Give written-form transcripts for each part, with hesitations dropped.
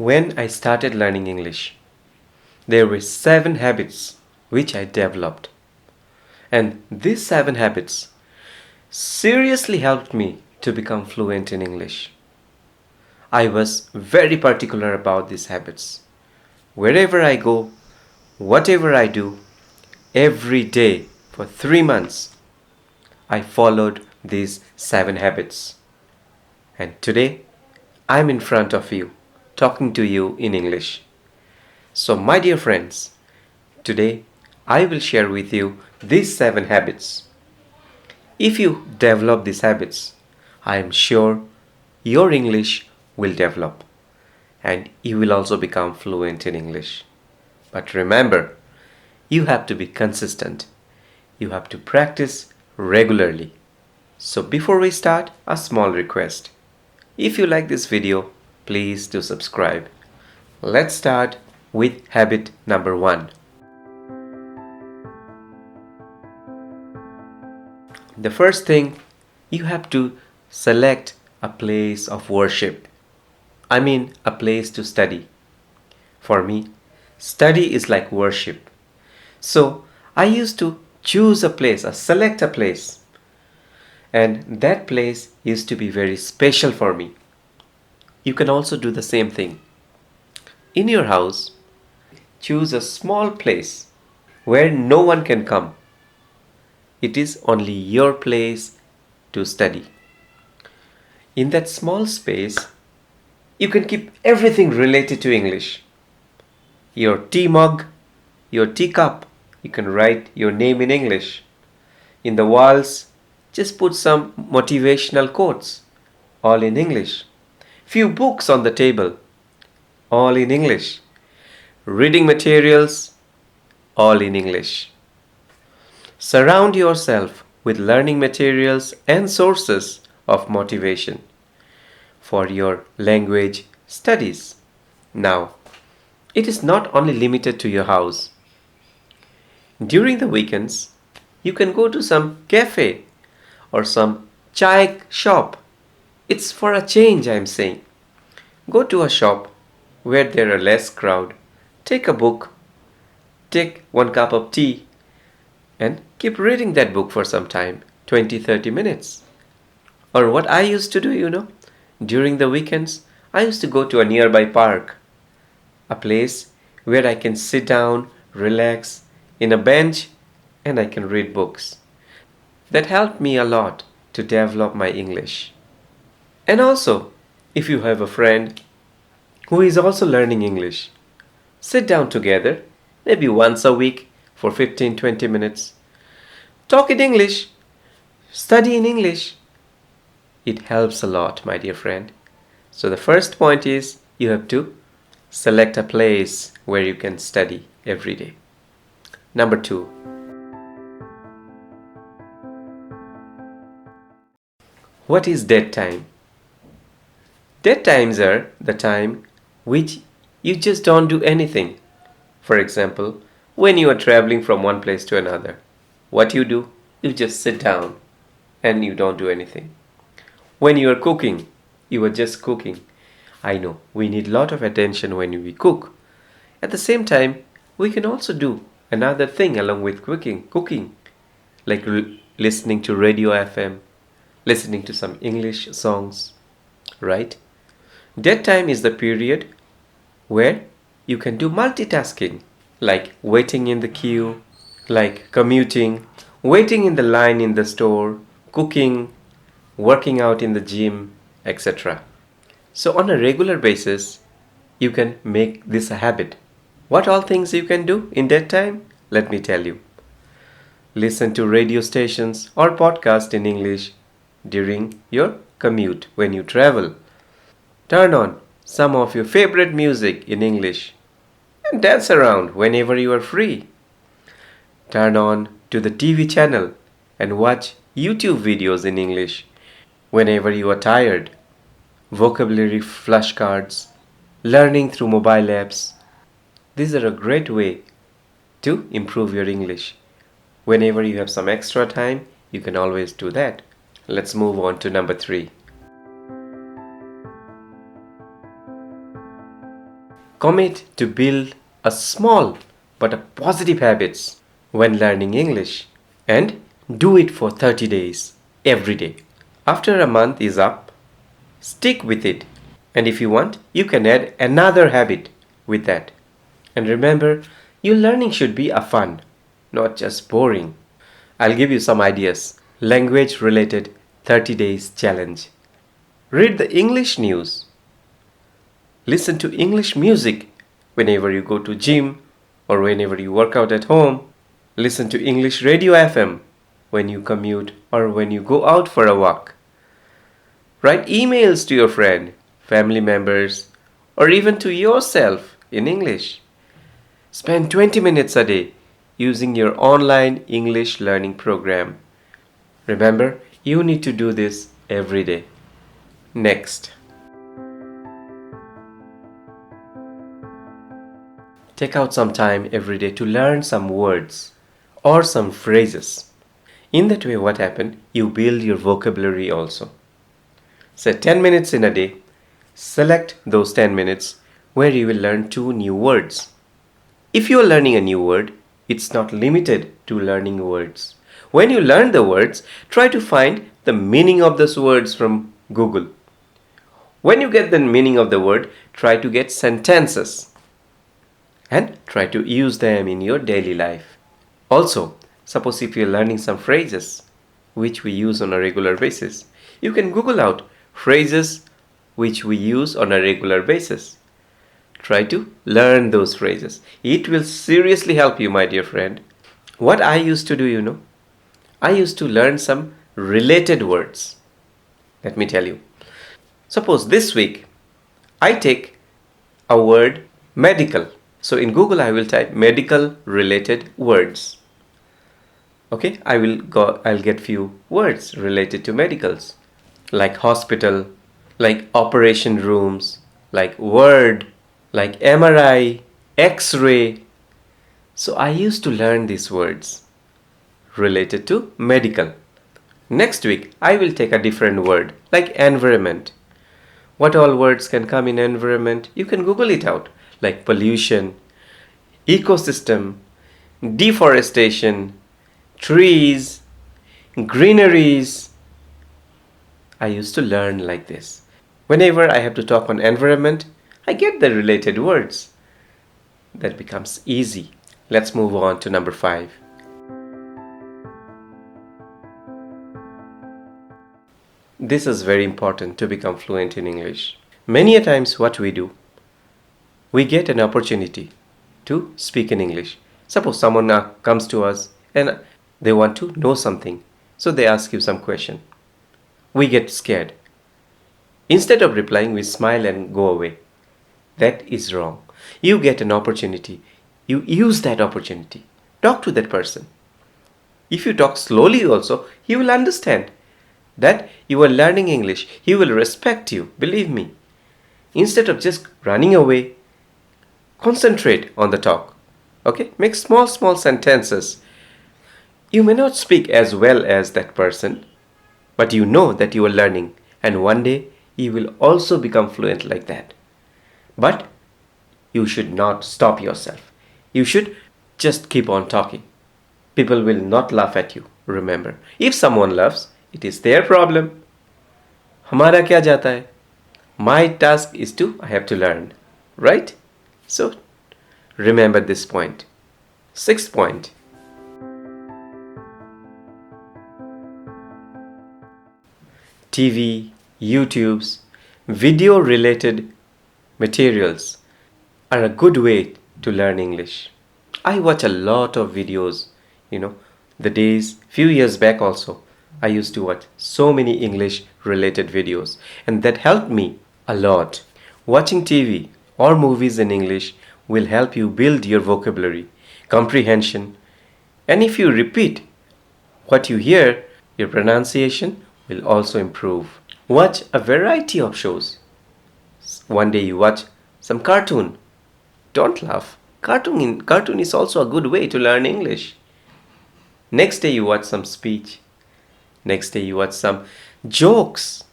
When I started learning English, there were 7 habits which I developed. And these 7 habits seriously helped me to become fluent in English. I was very particular about these habits. Wherever I go, whatever I do, every day for 3 months, I followed these 7 habits. And today, I'm in front of you, talking to you in English. So, my dear friends, today I will share with you these 7 habits. If you develop these habits, I am sure your English will develop and you will also become fluent in English. But remember, you have to be consistent. You have to practice regularly. So before we start, a small request. If you like this video, please do subscribe. Let's start with habit number 1. The first thing, you have to select a place of worship. I mean, a place to study. For me, study is like worship. So, I used to choose a place, select a place. And that place used to be very special for me. You can also do the same thing. In your house, choose a small place where no one can come. It is only your place to study. In that small space, you can keep everything related to English. Your tea mug, your teacup, you can write your name in English. In the walls, just put some motivational quotes, all in English. Few books on the table, all in English. Reading materials, all in English. Surround yourself with learning materials and sources of motivation for your language studies. Now, it is not only limited to your house. During the weekends, you can go to some cafe or some chai shop. It's for a change, I'm saying. Go to a shop where there are less crowd. Take a book, take 1 cup of tea, and keep reading that book for some time, 20-30 minutes. Or what I used to do, during the weekends, I used to go to a nearby park, a place where I can sit down, relax in a bench, and I can read books. That helped me a lot to develop my English. And also, if you have a friend who is also learning English, sit down together, maybe once a week for 15-20 minutes. Talk in English, study in English. It helps a lot, my dear friend. So the first point is you have to select a place where you can study every day. Number 2. What is dead time? Dead times are the time which you just don't do anything. For example, when you are traveling from one place to another, what you do? You just sit down and you don't do anything. When you are cooking, you are just cooking. I know we need a lot of attention when we cook. At the same time, we can also do another thing along with cooking, like listening to radio FM, listening to some English songs, right? Dead time is the period where you can do multitasking, like waiting in the queue, like commuting, waiting in the line in the store, cooking, working out in the gym, etc. So on a regular basis, you can make this a habit. What all things you can do in that time? Let me tell you. Listen to radio stations or podcast in English during your commute when you travel. Turn on some of your favorite music in English and dance around whenever you are free. Turn on to the TV channel and watch YouTube videos in English whenever you are tired. Vocabulary flashcards, learning through mobile apps. These are a great way to improve your English. Whenever you have some extra time, you can always do that. Let's move on to number 3. Commit to build a small but a positive habits when learning English and do it for 30 days every day. After a month is up, stick with it. And if you want, you can add another habit with that. And remember, your learning should be a fun, not just boring. I'll give you some ideas. Language related 30 days challenge. Read the English news. Listen to English music whenever you go to gym or whenever you work out at home. Listen to English radio FM when you commute or when you go out for a walk. Write emails to your friend, family members, or even to yourself in English. Spend 20 minutes a day using your online English learning program. Remember, you need to do this every day. Next, take out some time every day to learn some words or some phrases. In that way, what happens? You build your vocabulary also. Set 10 minutes in a day. Select those 10 minutes where you will learn 2 new words. If you are learning a new word, it's not limited to learning words. When you learn the words, try to find the meaning of those words from Google. When you get the meaning of the word, try to get sentences and try to use them in your daily life. Also, suppose if you're learning some phrases which we use on a regular basis, you can Google out phrases which we use on a regular basis. Try to learn those phrases. It will seriously help you, my dear friend. What I used to do, I used to learn some related words. Let me tell you. Suppose this week I take a word medical. So in Google I will type medical related words. Okay, I'll get few words related to medicals, like hospital, like operation rooms, like ward, like MRI, X-ray. So I used to learn these words related to medical. Next week I will take a different word, like environment. What all words can come in environment? You can Google it out, like pollution, ecosystem, deforestation, trees, greeneries. I used to learn like this. Whenever I have to talk on environment, I get the related words. That becomes easy. Let's move on to number 5. This is very important to become fluent in English. Many a times what we do, we get an opportunity to speak in English. Suppose someone comes to us and they want to know something. So they ask you some question. We get scared. Instead of replying, we smile and go away. That is wrong. You get an opportunity. You use that opportunity. Talk to that person. If you talk slowly also, he will understand that you are learning English. He will respect you, believe me. Instead of just running away, concentrate on the talk. Okay? Make small sentences. You may not speak as well as that person, but you know that you are learning, and one day you will also become fluent like that. But you should not stop yourself. You should just keep on talking. People will not laugh at you, remember. If someone laughs, it is their problem. हमारा क्या जाता है? My task is I have to learn, right? So, remember this point. 6th point. TV, YouTube's, video-related materials are a good way to learn English. I watch a lot of videos, few years back also, I used to watch so many English-related videos, and that helped me a lot. Watching TV or movies in English will help you build your vocabulary, comprehension, and if you repeat what you hear, your pronunciation will also improve. Watch a variety of shows. One day you watch some cartoon. Don't laugh. Cartoon is also a good way to learn English. Next day you watch some speech. Next day you watch some jokes,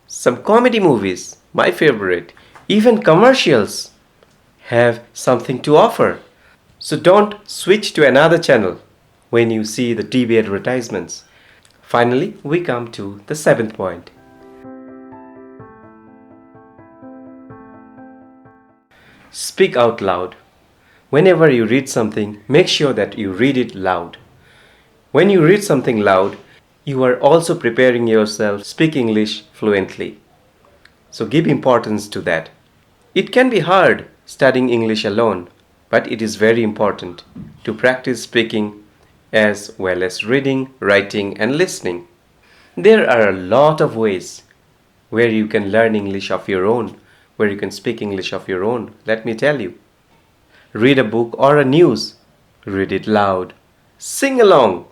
some comedy movies, my favorite, even commercials. have something to offer. So don't switch to another channel when you see the TV advertisements. Finally, we come to the seventh point. Speak out loud. Whenever you read something, make sure that you read it loud. When you read something loud, you are also preparing yourself to speak English fluently. So give importance to that. It can be hard studying English alone, but it is very important to practice speaking as well as reading, writing, and listening. There are a lot of ways where you can learn English of your own, where you can speak English of your own. Let me tell you. Read a book or a news. Read it loud. Sing along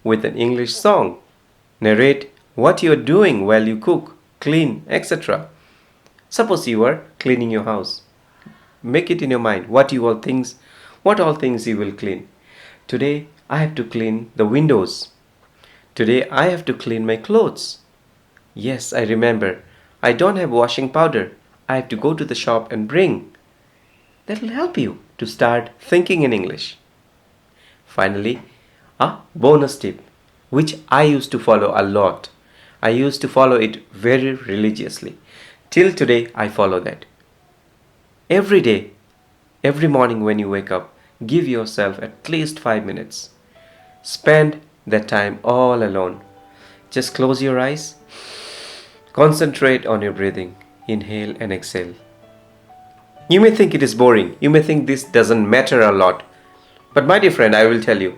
with an English song. Narrate what you are doing while you cook, clean, etc. Suppose you are cleaning your house. Make it in your mind what all things you will clean. Today I have to clean the windows. Today I have to clean my clothes. Yes, I remember. I don't have washing powder. I have to go to the shop and bring. That will help you to start thinking in English. Finally, a bonus tip which I used to follow a lot. I used to follow it very religiously. Till today, I follow that. Every day, every morning when you wake up, give yourself at least 5 minutes. Spend that time all alone. Just close your eyes. Concentrate on your breathing. Inhale and exhale. You may think it is boring. You may think this doesn't matter a lot. But my dear friend, I will tell you,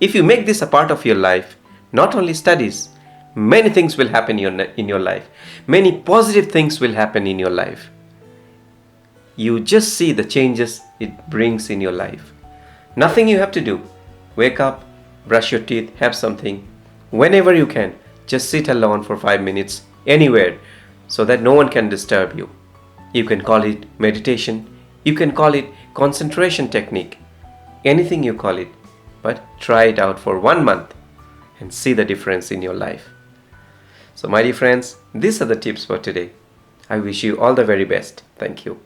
if you make this a part of your life, not only studies, many things will happen in your life. Many positive things will happen in your life. You just see the changes it brings in your life. Nothing you have to do. Wake up, brush your teeth, have something. Whenever you can, just sit alone for 5 minutes anywhere so that no one can disturb you. You can call it meditation. You can call it concentration technique. Anything you call it. But try it out for 1 month and see the difference in your life. So my dear friends, these are the tips for today. I wish you all the very best. Thank you.